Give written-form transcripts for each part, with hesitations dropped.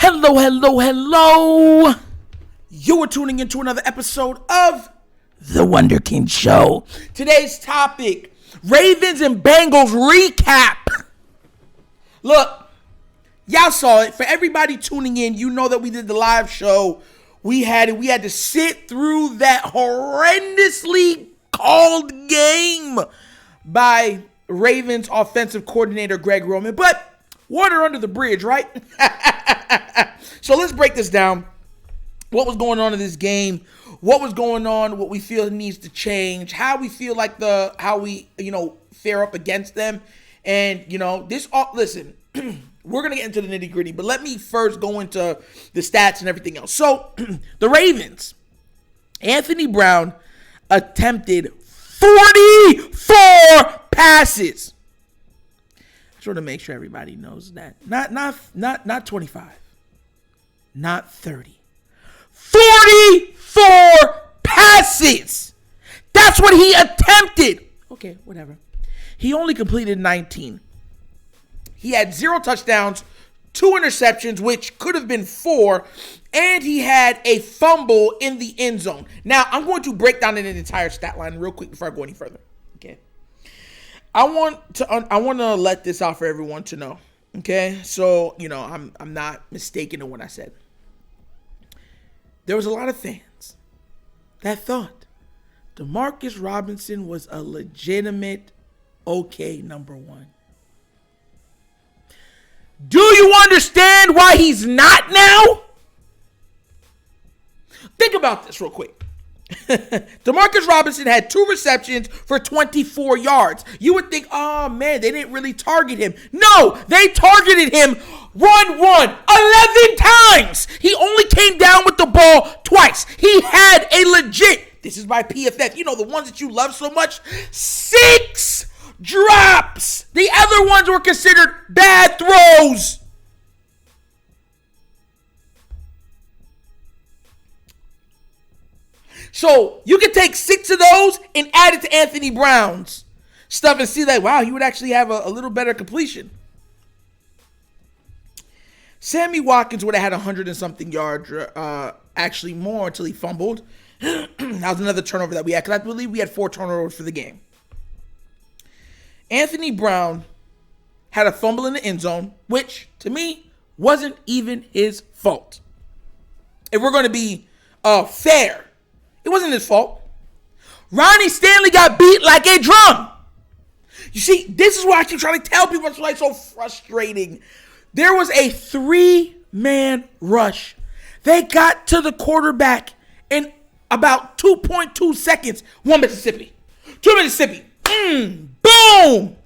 Hello, hello, hello. You are tuning into another episode of The Wunderkind Show. Today's topic, Ravens and Bengals recap. Look, y'all saw it. For everybody tuning in, you know that we did the live show. We had to sit through that horrendously called game by Ravens offensive coordinator Greg Roman. But water under the bridge, right? So let's break this down. What was going on in this game? What was going on? What we feel needs to change? How we feel like how we fare up against them? And listen, we're gonna get into the nitty gritty, but let me first go into the stats and everything else. So the Ravens, Anthony Brown attempted 44 passes. I just want to make sure everybody knows that. Not 25. Not 30. 44 passes. That's what he attempted. Okay, whatever. He only completed 19. He had 0 touchdowns, 2 interceptions, which could have been 4, and he had a fumble in the end zone. Now, I'm going to break down an entire stat line real quick before I go any further. Okay. I want to let this out for everyone to know. Okay? So, I'm not mistaken in what I said. There was a lot of fans that thought Demarcus Robinson was a legitimate okay number one. Do you understand why he's not now? Think about this real quick. Demarcus Robinson had 2 receptions for 24 yards. You would think, oh man, they didn't really target him. No, they targeted him 11 times. He only came down with the ball twice. He had a legit, this is by PFF, the ones that you love so much, 6 drops. The other ones were considered bad throws. So you can take 6 of those and add it to Anthony Brown's stuff and see that, wow, he would actually have a little better completion. Sammy Watkins would have had 100 and something yards, actually more until he fumbled. That was another turnover that we had, because I believe we had 4 turnovers for the game. Anthony Brown had a fumble in the end zone, which to me wasn't even his fault. If we're going to be fair, it wasn't his fault. Ronnie Stanley got beat like a drum. You see, this is what I keep trying to tell people. It's like so frustrating. There was a 3-man rush. They got to the quarterback in about 2.2 seconds. 1 Mississippi. 2 Mississippi. Boom.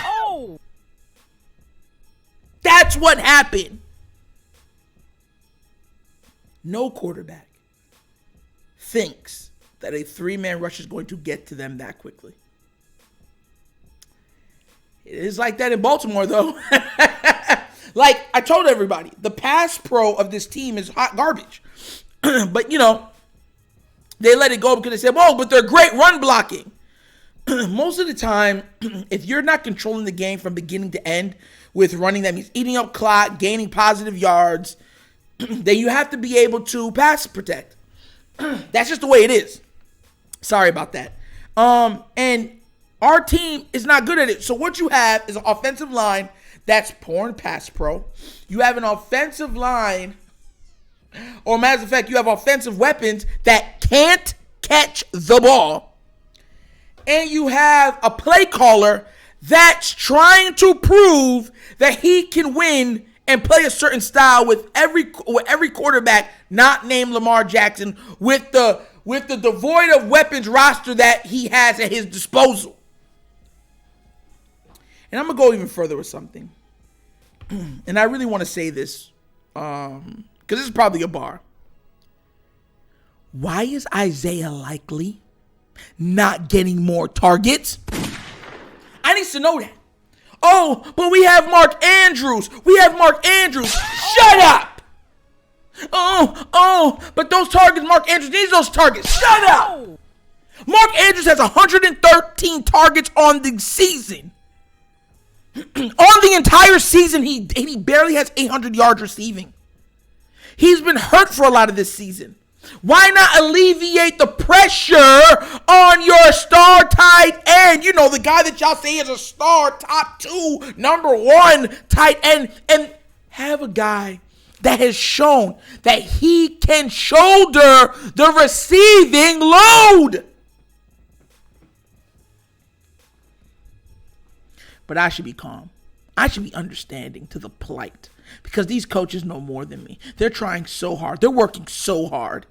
Oh. That's what happened. No quarterback thinks that a 3-man rush is going to get to them that quickly. It is like that in Baltimore, though. Like I told everybody, the pass pro of this team is hot garbage. But, they let it go because they said, whoa, but they're great run blocking. Most of the time, if you're not controlling the game from beginning to end with running, that means eating up clock, gaining positive yards, then you have to be able to pass protect. That's just the way it is. Sorry about that. And our team is not good at it. So what you have is an offensive line that's poor in pass pro. You have an offensive line, or matter of fact, you have offensive weapons that can't catch the ball. And you have a play caller that's trying to prove that he can win and play a certain style with every quarterback not named Lamar Jackson, with the devoid of weapons roster that he has at his disposal. And I'm going to go even further with something. And I really want to say this because this is probably a bar. Why is Isaiah Likely not getting more targets? I need to know that. Oh, but we have Mark Andrews. Shut up. But those targets, Mark Andrews needs those targets. Shut up. Mark Andrews has 113 targets on the season. On the entire season, he barely has 800 yards receiving. He's been hurt for a lot of this season. Why not alleviate the pressure on your star tight end? You know, the guy that y'all say is a star, top 2, number 1 tight end. And have a guy that has shown that he can shoulder the receiving load. But I should be calm. I should be understanding to the plight, because these coaches know more than me. They're trying so hard. They're working so hard.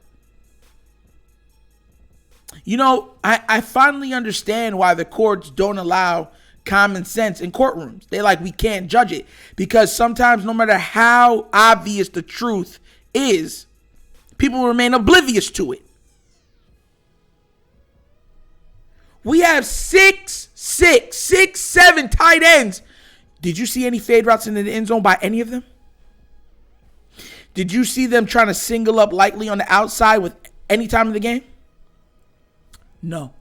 You know, I finally understand why the courts don't allow common sense in courtrooms. They're like, we can't judge it. Because sometimes, no matter how obvious the truth is, people remain oblivious to it. We have 6, 7 tight ends. Did you see any fade routes into the end zone by any of them? Did you see them trying to single up lightly on the outside with any time in the game? No.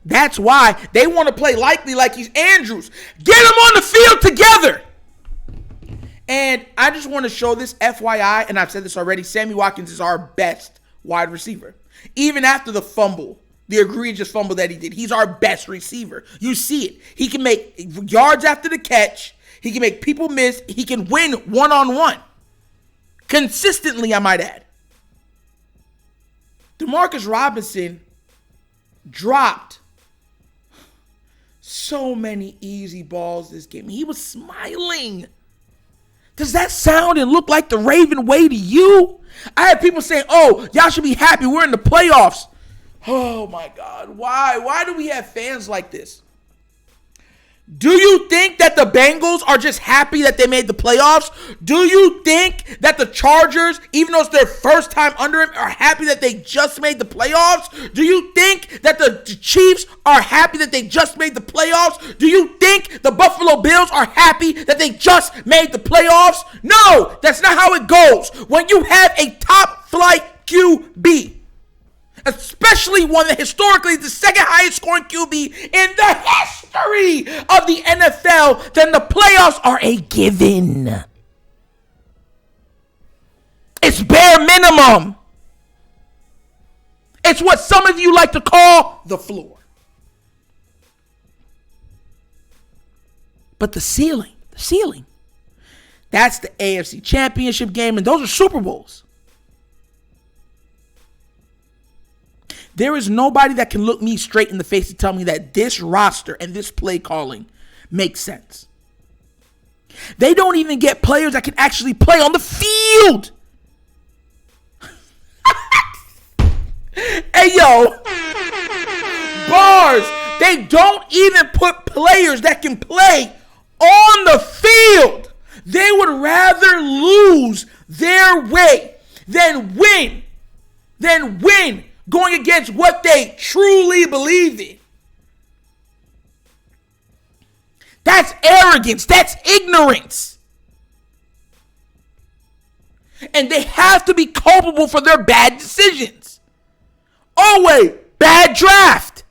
That's why they want to play likely like he's Andrews. Get them on the field together. And I just want to show this FYI, and I've said this already, Sammy Watkins is our best wide receiver. Even after the fumble, the egregious fumble that he did, he's our best receiver. You see it. He can make yards after the catch. He can make people miss. He can win one-on-one. Consistently, I might add. Demarcus Robinson dropped so many easy balls this game. He was smiling. Does that sound and look like the Raven way to you? I had people saying, oh, y'all should be happy. We're in the playoffs. Oh, my God. Why? Why do we have fans like this? Do you think that the Bengals are just happy that they made the playoffs? Do you think that the Chargers, even though it's their first time under him, are happy that they just made the playoffs? Do you think that the Chiefs are happy that they just made the playoffs? Do you think the Buffalo Bills are happy that they just made the playoffs? No, that's not how it goes. When you have a top flight QB, especially one that historically is the second highest scoring QB in the history of the NFL, then the playoffs are a given. It's bare minimum. It's what some of you like to call the floor. But the ceiling, that's the AFC Championship game, and those are Super Bowls. There is nobody that can look me straight in the face and tell me that this roster and this play calling makes sense. They don't even get players that can actually play on the field. Hey, yo. Bars. They don't even put players that can play on the field. They would rather lose their way than win. Going against what they truly believe in. That's arrogance. That's ignorance. And they have to be culpable for their bad decisions. Oh, wait. Bad draft.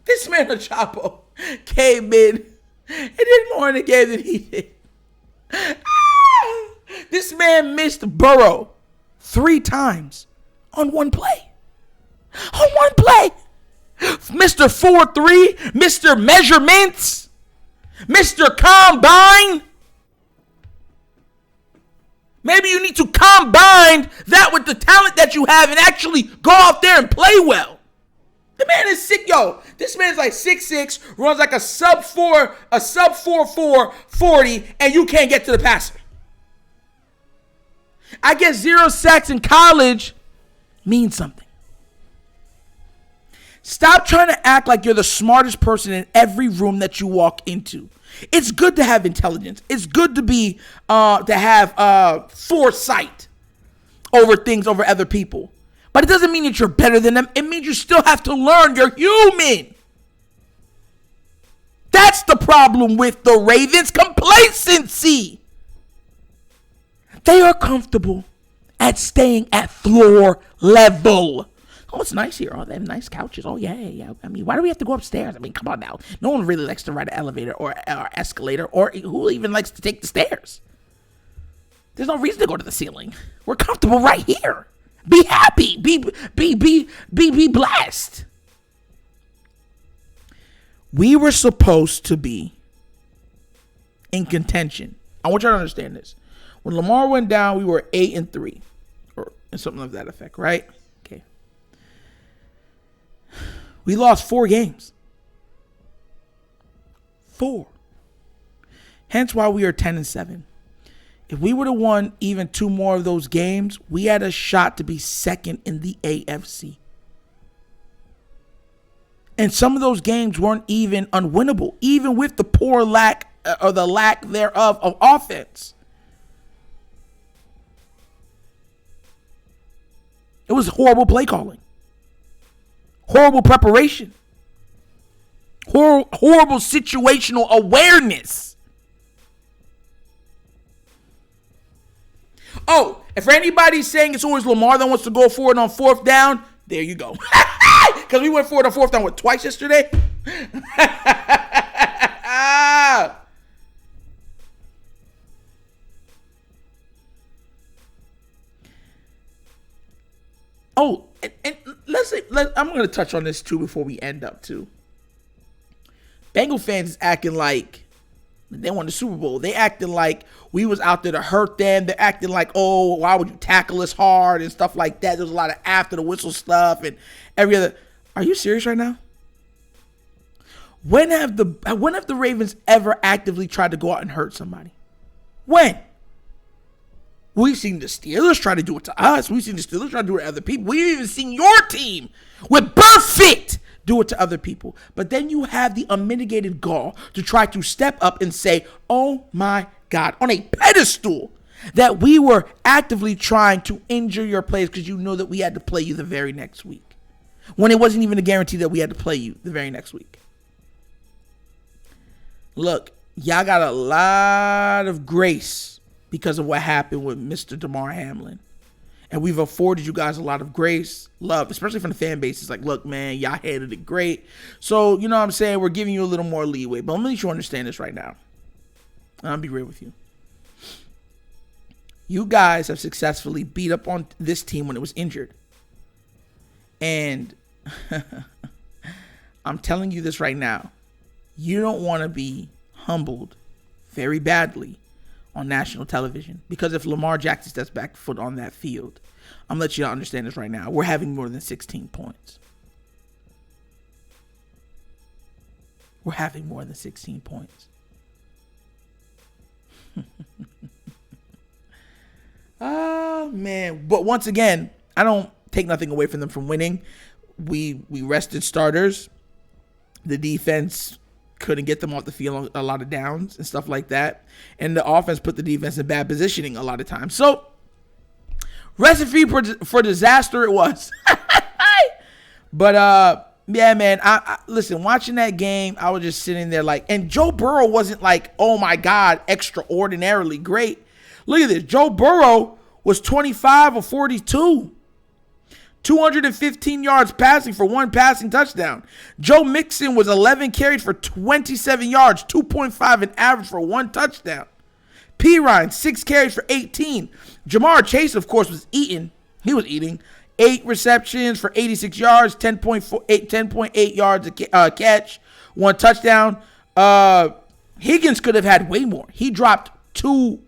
This man, Chapo, came in and did more in the game than he did. This man missed Burrow 3 times. On one play. Mr. 4-3, Mr. Measurements, Mr. Combine. Maybe you need to combine that with the talent that you have and actually go out there and play well. The man is sick, yo. This man's like 6'6", runs like a sub 4.4 40, and you can't get to the passer. I guess 0 sacks in college means something. Stop trying to act like you're the smartest person in every room that you walk into. It's good to have intelligence. It's good to be to have foresight over things, over other people. But it doesn't mean that you're better than them. It means you still have to learn. You're human. That's the problem with the Ravens. Complacency. They are comfortable at staying at floor level. Oh, it's nice here. Oh, they have nice couches. Oh, yeah. I mean, why do we have to go upstairs? I mean, come on now. No one really likes to ride an elevator or escalator, or who even likes to take the stairs? There's no reason to go to the ceiling. We're comfortable right here. Be happy. Be blessed. We were supposed to be in contention. I want you to understand this. When Lamar went down, we were 8-3, or something of that effect, right? Okay. We lost 4 games. 4. Hence why we are 10-7. If we would have won even 2 more of those games, we had a shot to be second in the AFC. And some of those games weren't even unwinnable, even with the poor lack or the lack thereof of offense. It was horrible play calling, horrible preparation, horrible situational awareness. Oh, and for anybody saying it's always Lamar that wants to go for it on 4th down, there you go. Because we went for it on 4th down, twice yesterday? Oh, and I'm going to touch on this too before we end up too. Bengal fans is acting like they won the Super Bowl. They acting like we was out there to hurt them. They're acting like, oh, why would you tackle us hard and stuff like that. There's a lot of after the whistle stuff and every other. Are you serious right now? When have the Ravens ever actively tried to go out and hurt somebody? When? We've seen the Steelers try to do it to us. We've seen the Steelers try to do it to other people. We've even seen your team with Perfect do it to other people. But then you have the unmitigated gall to try to step up and say, oh my God, on a pedestal, that we were actively trying to injure your players because you know that we had to play you the very next week. When it wasn't even a guarantee that we had to play you the very next week. Look, y'all got a lot of grace because of what happened with Mr. Damar Hamlin. And we've afforded you guys a lot of grace, love, especially from the fan base. It's like, look, man, y'all handled it great. So, you know what I'm saying? We're giving you a little more leeway. But let me let you understand this right now. And I'll be real with you. You guys have successfully beat up on this team when it was injured. And I'm telling you this right now. You don't want to be humbled very badly on national television. Because if Lamar Jackson steps back foot on that field, I'm letting you understand this right now. We're having more than 16 points. We're having more than 16 points. Oh, man. But once again, I don't take nothing away from them from winning. We rested starters. The defense couldn't get them off the field on a lot of downs and stuff like that. And the offense put the defense in bad positioning a lot of times. So, recipe for disaster it was. But, yeah, man, I listen, watching that game, I was just sitting there like, and Joe Burrow wasn't like, oh my God, extraordinarily great. Look at this. Joe Burrow was 25 of 42. 215 yards passing for 1 passing touchdown. Joe Mixon was 11 carried for 27 yards, 2.5 an average for 1 touchdown. P. Ryan, 6 carries for 18. Jamar Chase, of course, was eating. He was eating. 8 receptions for 86 yards, 10.8 yards a catch, 1 touchdown. Higgins could have had way more. He dropped 2.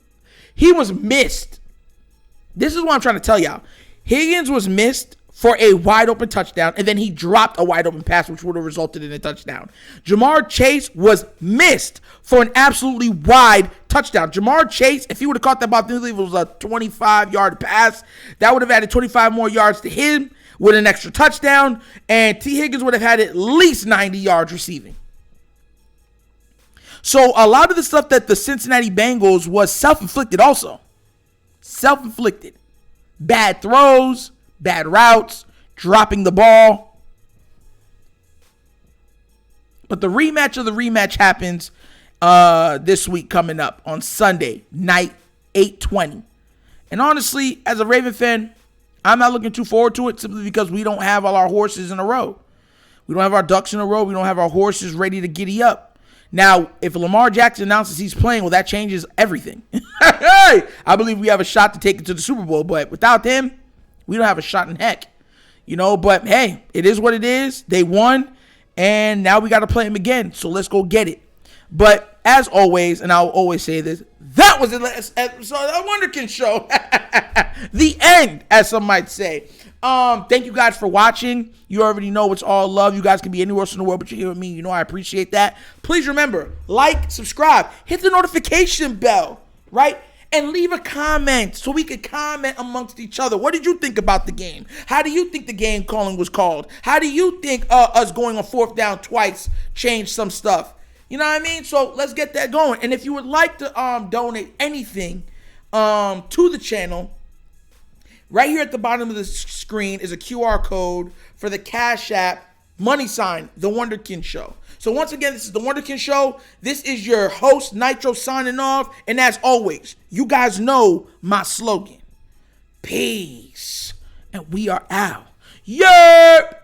He was missed. This is what I'm trying to tell y'all. Higgins was missed for a wide open touchdown, and then he dropped a wide open pass, which would have resulted in a touchdown. Jamar Chase was missed for an absolutely wide touchdown. Jamar Chase, if he would have caught that ball, I believe it was a 25-yard pass, that would have added 25 more yards to him with an extra touchdown, and T. Higgins would have had at least 90 yards receiving. So a lot of the stuff that the Cincinnati Bengals was self-inflicted also. Self-inflicted. Bad throws, bad routes, dropping the ball. But the rematch of the rematch happens this week coming up on Sunday night, 8:20. And honestly, as a Raven fan, I'm not looking too forward to it simply because we don't have all our horses in a row. We don't have our ducks in a row. We don't have our horses ready to giddy up. Now, if Lamar Jackson announces he's playing, well, that changes everything. I believe we have a shot to take it to the Super Bowl, but without him, we don't have a shot in heck. But hey, it is what it is. They won, and now we got to play him again, so let's go get it. But as always, and I'll always say this, that was the last episode of the Wunderkind Show. The end, as some might say. Thank you guys for watching. You already know it's all love. You guys can be anywhere else in the world, but you're here with me. I appreciate that. Please remember, like, subscribe, hit the notification bell, right? And leave a comment so we can comment amongst each other. What did you think about the game? How do you think the game calling was called? How do you think us going on 4th down twice changed some stuff? You know what I mean? So let's get that going. And if you would like to donate anything to the channel, right here at the bottom of the screen is a QR code for the Cash App money sign, The Wunderkind Show. So once again, this is The Wunderkind Show. This is your host, Nitro, signing off. And as always, you guys know my slogan. Peace. And we are out. Yerp!